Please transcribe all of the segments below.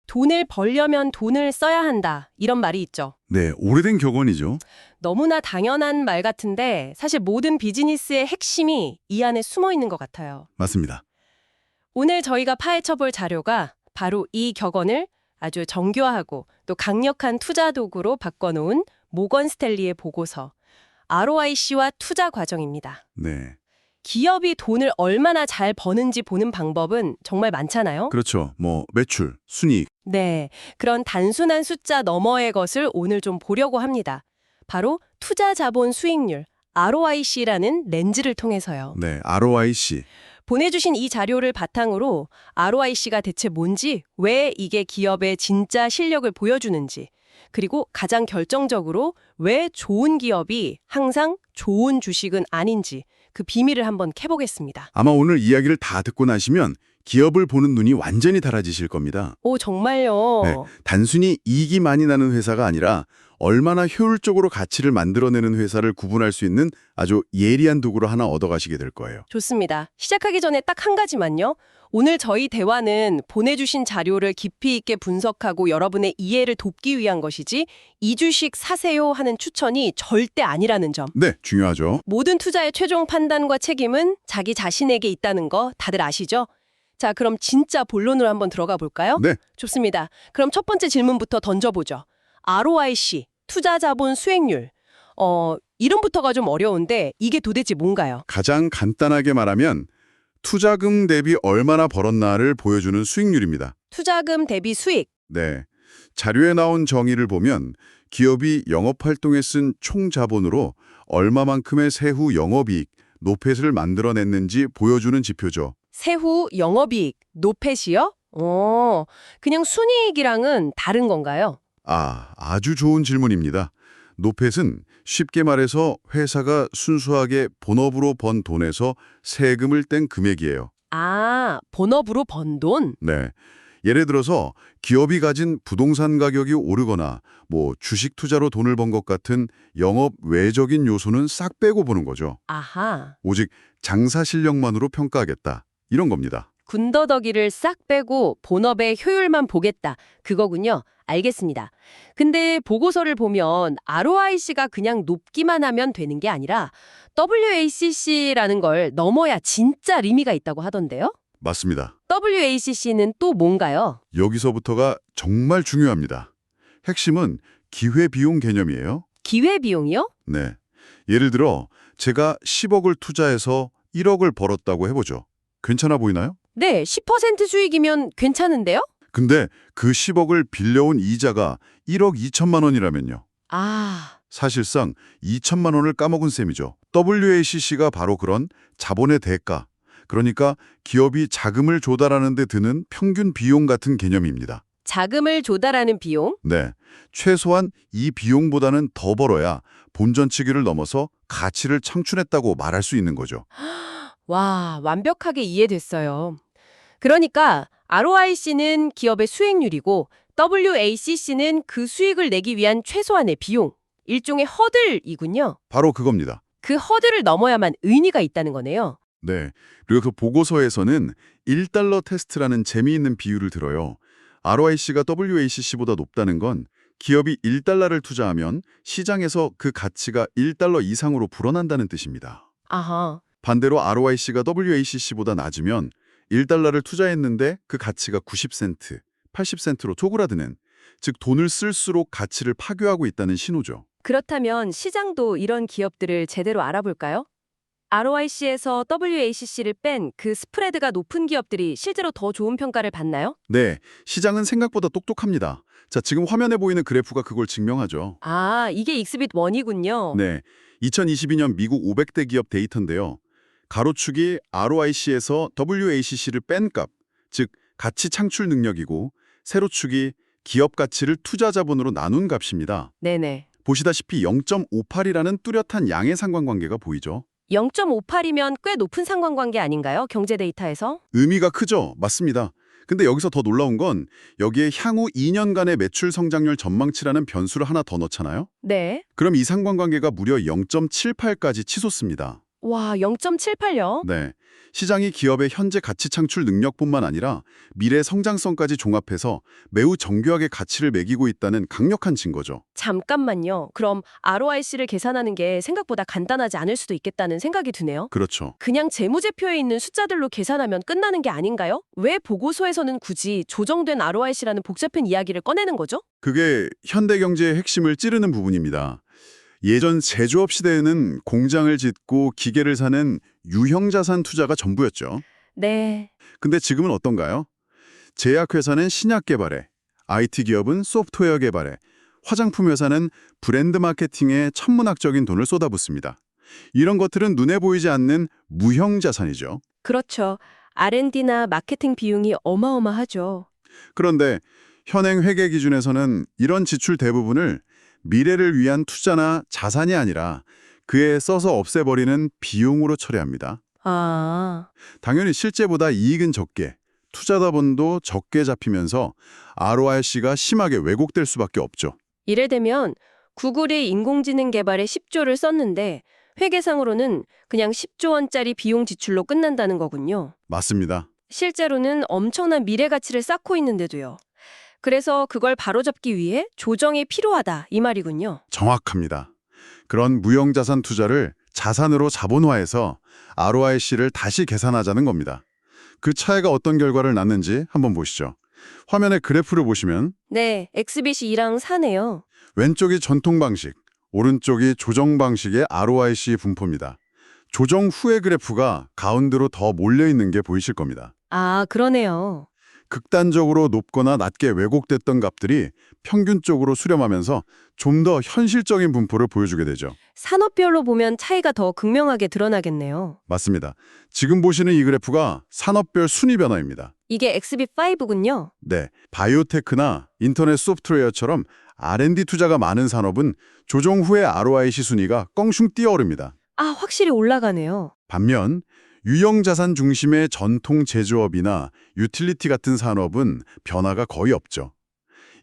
돈을 벌려면 돈을 써야 한다. 이런 말이 있죠. 네, 오래된 격언이죠. 너무나 당연한 말 같은데 사실 모든 비즈니스의 핵심이 이 안에 숨어 있는 것 같아요. 맞습니다. 오늘 저희가 파헤쳐볼 자료가 바로 이 격언을 아주 정교하고 또 강력한 투자 도구로 바꿔놓은 모건 스탠리의 보고서 ROIC와 투자 과정입니다. 네, 기업이 돈을 얼마나 잘 버는지 보는 방법은 정말 많잖아요. 그렇죠. 뭐 매출, 순이익. 네, 그런 단순한 숫자 너머의 것을 오늘 좀 보려고 합니다. 바로 투자 자본 수익률, ROIC라는 렌즈를 통해서요. 네, ROIC. 보내주신 이 자료를 바탕으로 ROIC가 대체 뭔지, 왜 이게 기업의 진짜 실력을 보여주는지, 그리고 가장 결정적으로 왜 좋은 기업이 항상 좋은 주식은 아닌지 그 비밀을 한번 캐보겠습니다. 아마 오늘 이야기를 다 듣고 나시면 기업을 보는 눈이 완전히 달라지실 겁니다. 오, 정말요? 네, 단순히 이익이 많이 나는 회사가 아니라 얼마나 효율적으로 가치를 만들어내는 회사를 구분할 수 있는 아주 예리한 도구를 하나 얻어가시게 될 거예요. 좋습니다. 시작하기 전에 딱 한 가지만요. 오늘 저희 대화는 보내주신 자료를 깊이 있게 분석하고 여러분의 이해를 돕기 위한 것이지 이 주식 사세요 하는 추천이 절대 아니라는 점. 네, 중요하죠. 모든 투자의 최종 판단과 책임은 자기 자신에게 있다는 거 다들 아시죠? 자, 그럼 진짜 본론으로 한번 들어가 볼까요? 네, 좋습니다. 그럼 첫 번째 질문부터 던져보죠. ROIC, 투자 자본 수익률. 이름부터가 좀 어려운데 이게 도대체 뭔가요? 가장 간단하게 말하면 투자금 대비 얼마나 벌었나를 보여주는 수익률입니다. 투자금 대비 수익. 네, 자료에 나온 정의를 보면 기업이 영업활동에 쓴 총 자본으로 얼마만큼의 세후 영업이익, 노펫을 만들어냈는지 보여주는 지표죠. 세후 영업이익, 노펫이요? 그냥 순이익이랑은 다른 건가요? 아주 좋은 질문입니다. 노펫은 쉽게 말해서 회사가 순수하게 본업으로 번 돈에서 세금을 뗀 금액이에요. 본업으로 번 돈? 네. 예를 들어서 기업이 가진 부동산 가격이 오르거나 주식 투자로 돈을 번 것 같은 영업 외적인 요소는 싹 빼고 보는 거죠. 아하. 오직 장사 실력만으로 평가하겠다. 이런 겁니다. 군더더기를 싹 빼고 본업의 효율만 보겠다. 그거군요. 알겠습니다. 근데 보고서를 보면 ROIC가 그냥 높기만 하면 되는 게 아니라 WACC라는 걸 넘어야 진짜 의미가 있다고 하던데요? 맞습니다. WACC는 또 뭔가요? 여기서부터가 정말 중요합니다. 핵심은 기회비용 개념이에요. 기회비용이요? 네. 예를 들어 제가 10억을 투자해서 1억을 벌었다고 해보죠. 괜찮아 보이나요? 네, 10% 수익이면 괜찮은데요? 근데 그 10억을 빌려온 이자가 1억 2천만 원이라면요. 사실상 2천만 원을 까먹은 셈이죠. WACC가 바로 그런 자본의 대가, 그러니까 기업이 자금을 조달하는 데 드는 평균 비용 같은 개념입니다. 자금을 조달하는 비용? 네, 최소한 이 비용보다는 더 벌어야 본전치기를 넘어서 가치를 창출했다고 말할 수 있는 거죠. 와, 완벽하게 이해됐어요. 그러니까 ROIC는 기업의 수익률이고 WACC는 그 수익을 내기 위한 최소한의 비용, 일종의 허들이군요. 바로 그겁니다. 그 허들을 넘어야만 의미가 있다는 거네요. 네, 그리고 그 보고서에서는 1달러 테스트라는 재미있는 비유를 들어요. ROIC가 WACC보다 높다는 건 기업이 1달러를 투자하면 시장에서 그 가치가 1달러 이상으로 불어난다는 뜻입니다. 아하. 반대로 ROIC가 WACC보다 낮으면 1달러를 투자했는데 그 가치가 90센트, 80센트로 쪼그라드는, 즉 돈을 쓸수록 가치를 파괴하고 있다는 신호죠. 그렇다면 시장도 이런 기업들을 제대로 알아볼까요? ROIC에서 WACC를 뺀 그 스프레드가 높은 기업들이 실제로 더 좋은 평가를 받나요? 네, 시장은 생각보다 똑똑합니다. 자, 지금 화면에 보이는 그래프가 그걸 증명하죠. 이게 익스빗 1이군요. 네, 2022년 미국 500대 기업 데이터인데요. 가로축이 ROIC에서 WACC를 뺀 값, 즉 가치 창출 능력이고 세로축이 기업 가치를 투자 자본으로 나눈 값입니다. 네네. 보시다시피 0.58이라는 뚜렷한 양의 상관관계가 보이죠. 0.58이면 꽤 높은 상관관계 아닌가요? 경제 데이터에서? 의미가 크죠? 맞습니다. 근데 여기서 더 놀라운 건 여기에 향후 2년간의 매출 성장률 전망치라는 변수를 하나 더 넣잖아요? 네. 그럼 이 상관관계가 무려 0.78까지 치솟습니다. 와, 0.78요? 네. 시장이 기업의 현재 가치 창출 능력뿐만 아니라 미래 성장성까지 종합해서 매우 정교하게 가치를 매기고 있다는 강력한 증거죠. 잠깐만요. 그럼 ROIC를 계산하는 게 생각보다 간단하지 않을 수도 있겠다는 생각이 드네요. 그렇죠. 그냥 재무제표에 있는 숫자들로 계산하면 끝나는 게 아닌가요? 왜 보고서에서는 굳이 조정된 ROIC라는 복잡한 이야기를 꺼내는 거죠? 그게 현대경제의 핵심을 찌르는 부분입니다. 예전 제조업 시대에는 공장을 짓고 기계를 사는 유형자산 투자가 전부였죠. 네. 근데 지금은 어떤가요? 제약회사는 신약 개발에, IT 기업은 소프트웨어 개발에, 화장품 회사는 브랜드 마케팅에 천문학적인 돈을 쏟아붓습니다. 이런 것들은 눈에 보이지 않는 무형자산이죠. 그렇죠. R&D나 마케팅 비용이 어마어마하죠. 그런데 현행 회계 기준에서는 이런 지출 대부분을 미래를 위한 투자나 자산이 아니라 그에 써서 없애버리는 비용으로 처리합니다. 아, 당연히 실제보다 이익은 적게, 투자자본도 적게 잡히면서 ROIC가 심하게 왜곡될 수밖에 없죠. 이래되면 구글이 인공지능 개발에 10조를 썼는데 회계상으로는 그냥 10조 원짜리 비용 지출로 끝난다는 거군요. 맞습니다. 실제로는 엄청난 미래 가치를 쌓고 있는데도요. 그래서 그걸 바로잡기 위해 조정이 필요하다 이 말이군요. 정확합니다. 그런 무형자산 투자를 자산으로 자본화해서 ROIC를 다시 계산하자는 겁니다. 그 차이가 어떤 결과를 낳는지 한번 보시죠. 화면에 그래프를 보시면 네, 엑스빗이 2랑 4네요. 왼쪽이 전통 방식, 오른쪽이 조정 방식의 ROIC 분포입니다. 조정 후의 그래프가 가운데로 더 몰려있는 게 보이실 겁니다. 아, 그러네요. 극단적으로 높거나 낮게 왜곡됐던 값들이 평균적으로 수렴하면서 좀 더 현실적인 분포를 보여주게 되죠. 산업별로 보면 차이가 더 극명하게 드러나겠네요. 맞습니다. 지금 보시는 이 그래프가 산업별 순위 변화입니다. 이게 엑스빗 5군요. 네, 바이오테크나 인터넷 소프트웨어처럼 R&D 투자가 많은 산업은 조정 후의 ROIC 순위가 껑충 뛰어오릅니다. 아, 확실히 올라가네요. 반면 유형자산 중심의 전통 제조업이나 유틸리티 같은 산업은 변화가 거의 없죠.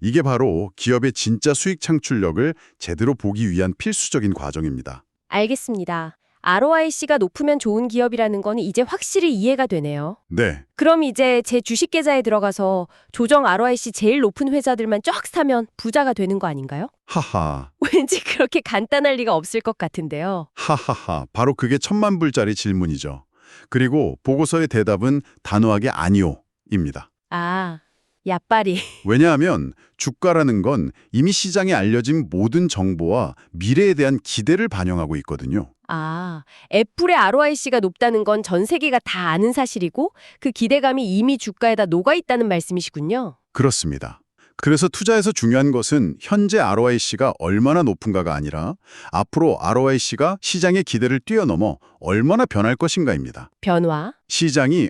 이게 바로 기업의 진짜 수익 창출력을 제대로 보기 위한 필수적인 과정입니다. 알겠습니다. ROIC가 높으면 좋은 기업이라는 건 이제 확실히 이해가 되네요. 네, 그럼 이제 제 주식 계좌에 들어가서 조정 ROIC 제일 높은 회사들만 쫙 사면 부자가 되는 거 아닌가요? 하하, 왠지 그렇게 간단할 리가 없을 것 같은데요. 하하하, 바로 그게 천만불짜리 질문이죠. 그리고 보고서의 대답은 단호하게 아니오입니다. 아, 야빠리. 왜냐하면 주가라는 건 이미 시장에 알려진 모든 정보와 미래에 대한 기대를 반영하고 있거든요. 아, 애플의 ROIC가 높다는 건 전 세계가 다 아는 사실이고 그 기대감이 이미 주가에다 녹아있다는 말씀이시군요. 그렇습니다. 그래서 투자에서 중요한 것은 현재 ROIC가 얼마나 높은가가 아니라 앞으로 ROIC가 시장의 기대를 뛰어넘어 얼마나 변할 것인가입니다. 변화. 시장이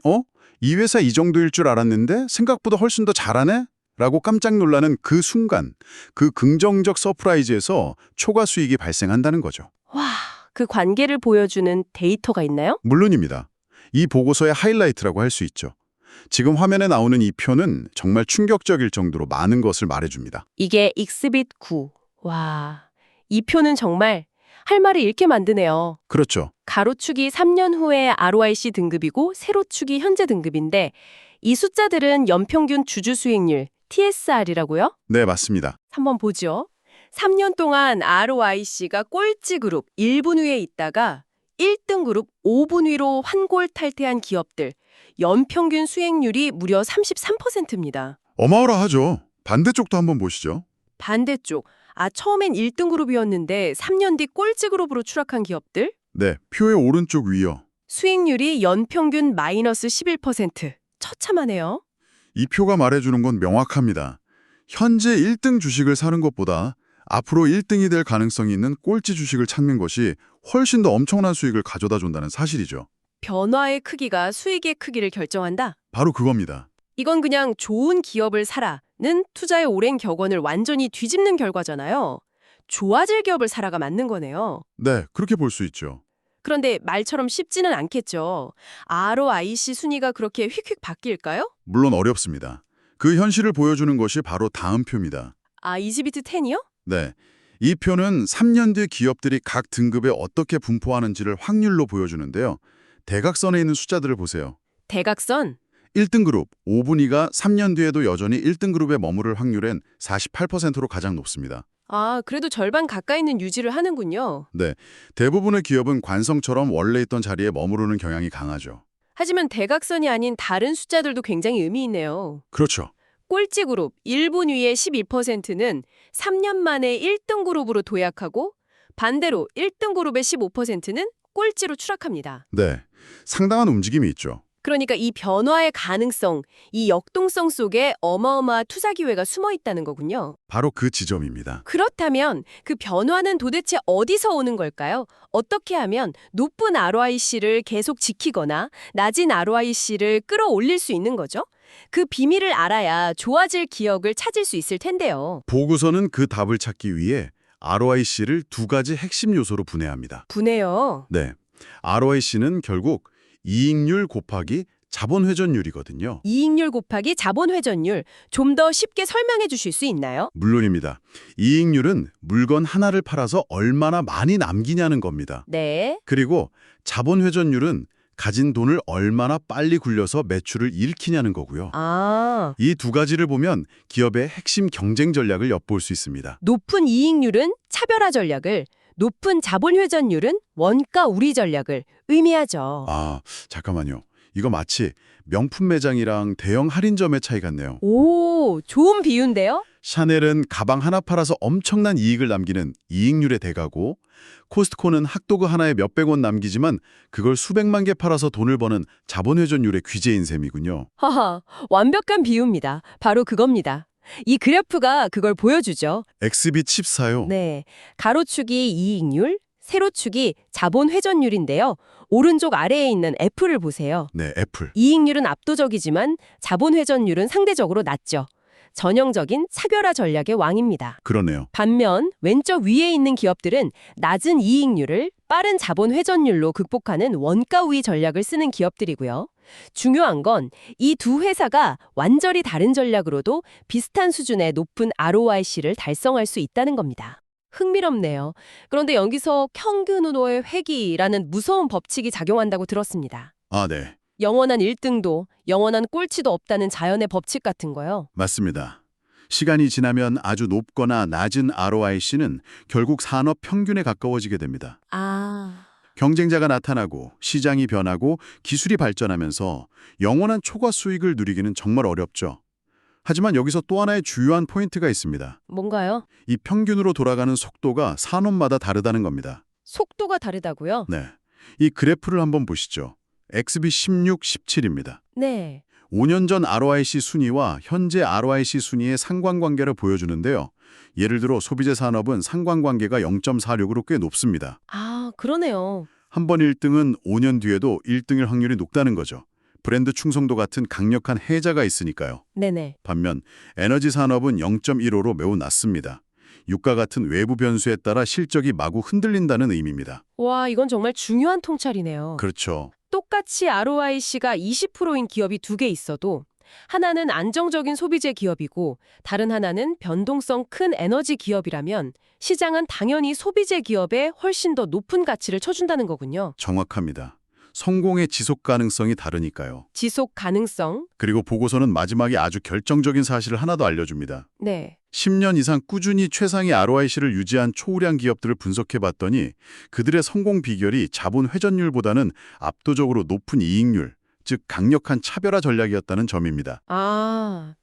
이 회사 이 정도일 줄 알았는데 생각보다 훨씬 더 잘하네? 라고 깜짝 놀라는 그 순간, 그 긍정적 서프라이즈에서 초과 수익이 발생한다는 거죠. 와, 그 관계를 보여주는 데이터가 있나요? 물론입니다. 이 보고서의 하이라이트라고 할 수 있죠. 지금 화면에 나오는 이 표는 정말 충격적일 정도로 많은 것을 말해줍니다. 이게 익스빗 9. 와, 이 표는 정말 할 말을 잃게 만드네요. 그렇죠. 가로축이 3년 후의 ROIC 등급이고 세로축이 현재 등급인데 이 숫자들은 연평균 주주 수익률, TSR이라고요? 네, 맞습니다. 한번 보죠. 3년 동안 ROIC가 꼴찌 그룹 1분 위에 있다가 1등 그룹 5분 위로 환골 탈퇴한 기업들 연평균 수익률이 무려 33%입니다. 어마어마하죠. 반대쪽도 한번 보시죠. 반대쪽, 처음엔 1등 그룹이었는데 3년 뒤 꼴찌 그룹으로 추락한 기업들 네, 표의 오른쪽 위요. 수익률이 연평균 마이너스 11%. 처참하네요. 이 표가 말해주는 건 명확합니다. 현재 1등 주식을 사는 것보다 앞으로 1등이 될 가능성이 있는 꼴찌 주식을 찾는 것이 훨씬 더 엄청난 수익을 가져다 준다는 사실이죠. 변화의 크기가 수익의 크기를 결정한다? 바로 그겁니다. 이건 그냥 좋은 기업을 사라는 투자의 오랜 격언을 완전히 뒤집는 결과잖아요. 좋아질 기업을 사라가 맞는 거네요. 네, 그렇게 볼 수 있죠. 그런데 말처럼 쉽지는 않겠죠. ROIC 순위가 그렇게 휙휙 바뀔까요? 물론 어렵습니다. 그 현실을 보여주는 것이 바로 다음 표입니다. 이지비트 10이요? 네, 이 표는 3년 뒤 기업들이 각 등급에 어떻게 분포하는지를 확률로 보여주는데요. 대각선에 있는 숫자들을 보세요. 대각선? 1등 그룹 5분위가 3년 뒤에도 여전히 1등 그룹에 머무를 확률은 48%로 가장 높습니다. 아, 그래도 절반 가까이는 유지를 하는군요. 네, 대부분의 기업은 관성처럼 원래 있던 자리에 머무르는 경향이 강하죠. 하지만 대각선이 아닌 다른 숫자들도 굉장히 의미 있네요. 그렇죠. 꼴찌 그룹 1분 위의 12%는 3년 만에 1등 그룹으로 도약하고 반대로 1등 그룹의 15%는 꼴찌로 추락합니다. 네, 상당한 움직임이 있죠. 그러니까 이 변화의 가능성, 이 역동성 속에 어마어마한 투자 기회가 숨어 있다는 거군요. 바로 그 지점입니다. 그렇다면 그 변화는 도대체 어디서 오는 걸까요? 어떻게 하면 높은 ROIC를 계속 지키거나 낮은 ROIC를 끌어올릴 수 있는 거죠? 그 비밀을 알아야 좋아질 기억을 찾을 수 있을 텐데요. 보고서는 그 답을 찾기 위해 ROIC를 두 가지 핵심 요소로 분해합니다. 분해요. 네, ROIC는 결국 이익률 곱하기 자본회전율이거든요. 이익률 곱하기 자본회전율, 좀 더 쉽게 설명해 주실 수 있나요? 물론입니다. 이익률은 물건 하나를 팔아서 얼마나 많이 남기냐는 겁니다. 네. 그리고 자본회전율은 가진 돈을 얼마나 빨리 굴려서 매출을 일으키냐는 거고요. 아, 이 두 가지를 보면 기업의 핵심 경쟁 전략을 엿볼 수 있습니다. 높은 이익률은 차별화 전략을, 높은 자본회전율은 원가 우위 전략을 의미하죠. 아, 잠깐만요. 이거 마치 명품 매장이랑 대형 할인점의 차이 같네요. 오, 좋은 비유인데요? 샤넬은 가방 하나 팔아서 엄청난 이익을 남기는 이익률의 대가고, 코스트코는 핫도그 하나에 몇백 원 남기지만 그걸 수백만 개 팔아서 돈을 버는 자본회전율의 귀재인 셈이군요. 하하, 완벽한 비유입니다. 바로 그겁니다. 이 그래프가 그걸 보여주죠. 엑스빗 14요. 네, 가로축이 이익률, 세로축이 자본회전율인데요. 오른쪽 아래에 있는 F를 보세요. 네, 애플. 이익률은 압도적이지만 자본회전율은 상대적으로 낮죠. 전형적인 차별화 전략의 왕입니다. 그러네요. 반면 왼쪽 위에 있는 기업들은 낮은 이익률을 빠른 자본 회전율로 극복하는 원가 우위 전략을 쓰는 기업들이고요. 중요한 건 이 두 회사가 완전히 다른 전략으로도 비슷한 수준의 높은 ROIC를 달성할 수 있다는 겁니다. 흥미롭네요. 그런데 여기서 평균으로의 회귀라는 무서운 법칙이 작용한다고 들었습니다. 아, 네. 영원한 1등도 영원한 꼴찌도 없다는 자연의 법칙 같은 거요. 맞습니다. 시간이 지나면 아주 높거나 낮은 ROIC는 결국 산업 평균에 가까워지게 됩니다. 아, 경쟁자가 나타나고 시장이 변하고 기술이 발전하면서 영원한 초과 수익을 누리기는 정말 어렵죠. 하지만 여기서 또 하나의 주요한 포인트가 있습니다. 뭔가요? 이 평균으로 돌아가는 속도가 산업마다 다르다는 겁니다. 속도가 다르다고요? 네, 이 그래프를 한번 보시죠. XB 16, 17입니다. 네. 5년 전 ROIC 순위와 현재 ROIC 순위의 상관관계를 보여주는데요. 예를 들어 소비재 산업은 상관관계가 0.46으로 꽤 높습니다. 아, 그러네요. 한 번 1등은 5년 뒤에도 1등일 확률이 높다는 거죠. 브랜드 충성도 같은 강력한 해자가 있으니까요. 네네. 반면 에너지 산업은 0.15로 매우 낮습니다. 유가 같은 외부 변수에 따라 실적이 마구 흔들린다는 의미입니다. 와, 이건 정말 중요한 통찰이네요. 그렇죠. 똑같이 ROIC가 20%인 기업이 두 개 있어도 하나는 안정적인 소비재 기업이고 다른 하나는 변동성 큰 에너지 기업이라면 시장은 당연히 소비재 기업에 훨씬 더 높은 가치를 쳐준다는 거군요. 정확합니다. 성공의 지속 가능성이 다르니까요. 지속 가능성? 그리고 보고서는 마지막에 아주 결정적인 사실을 하나 더 알려줍니다. 네. 10년 이상 꾸준히 최상의 ROIC를 유지한 초우량 기업들을 분석해봤더니 그들의 성공 비결이 자본 회전율보다는 압도적으로 높은 이익률, 즉 강력한 차별화 전략이었다는 점입니다. 아,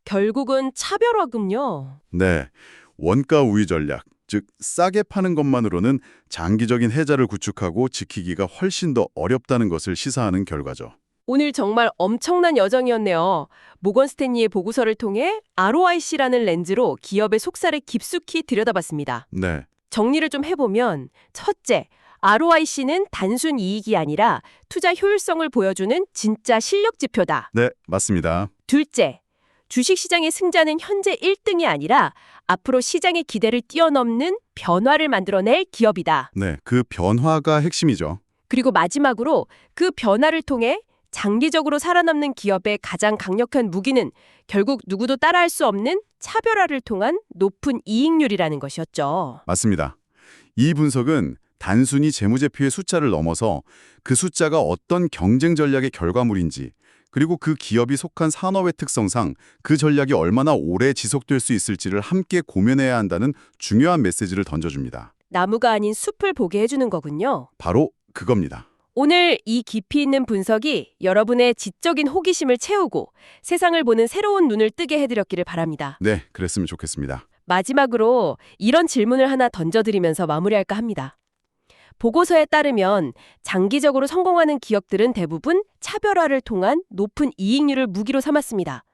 결국은 차별화군요. 네, 원가 우위 전략, 즉 싸게 파는 것만으로는 장기적인 해자를 구축하고 지키기가 훨씬 더 어렵다는 것을 시사하는 결과죠. 오늘 정말 엄청난 여정이었네요. 모건 스탠리의 보고서를 통해 ROIC라는 렌즈로 기업의 속살을 깊숙이 들여다봤습니다. 네, 정리를 좀 해보면 첫째, ROIC는 단순 이익이 아니라 투자 효율성을 보여주는 진짜 실력 지표다. 네, 맞습니다. 둘째, 주식시장의 승자는 현재 1등이 아니라 앞으로 시장의 기대를 뛰어넘는 변화를 만들어낼 기업이다. 네, 그 변화가 핵심이죠. 그리고 마지막으로 그 변화를 통해 장기적으로 살아남는 기업의 가장 강력한 무기는 결국 누구도 따라할 수 없는 차별화를 통한 높은 이익률이라는 것이었죠. 맞습니다. 이 분석은 단순히 재무제표의 숫자를 넘어서 그 숫자가 어떤 경쟁 전략의 결과물인지, 그리고 그 기업이 속한 산업의 특성상 그 전략이 얼마나 오래 지속될 수 있을지를 함께 고민해야 한다는 중요한 메시지를 던져줍니다. 나무가 아닌 숲을 보게 해주는 거군요. 바로 그겁니다. 오늘 이 깊이 있는 분석이 여러분의 지적인 호기심을 채우고 세상을 보는 새로운 눈을 뜨게 해드렸기를 바랍니다. 네, 그랬으면 좋겠습니다. 마지막으로 이런 질문을 하나 던져드리면서 마무리할까 합니다. 보고서에 따르면 장기적으로 성공하는 기업들은 대부분 차별화를 통한 높은 이익률을 무기로 삼았습니다.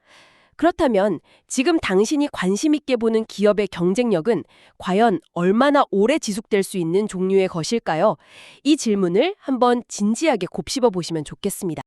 그렇다면 지금 당신이 관심 있게 보는 기업의 경쟁력은 과연 얼마나 오래 지속될 수 있는 종류의 것일까요? 이 질문을 한번 진지하게 곱씹어 보시면 좋겠습니다.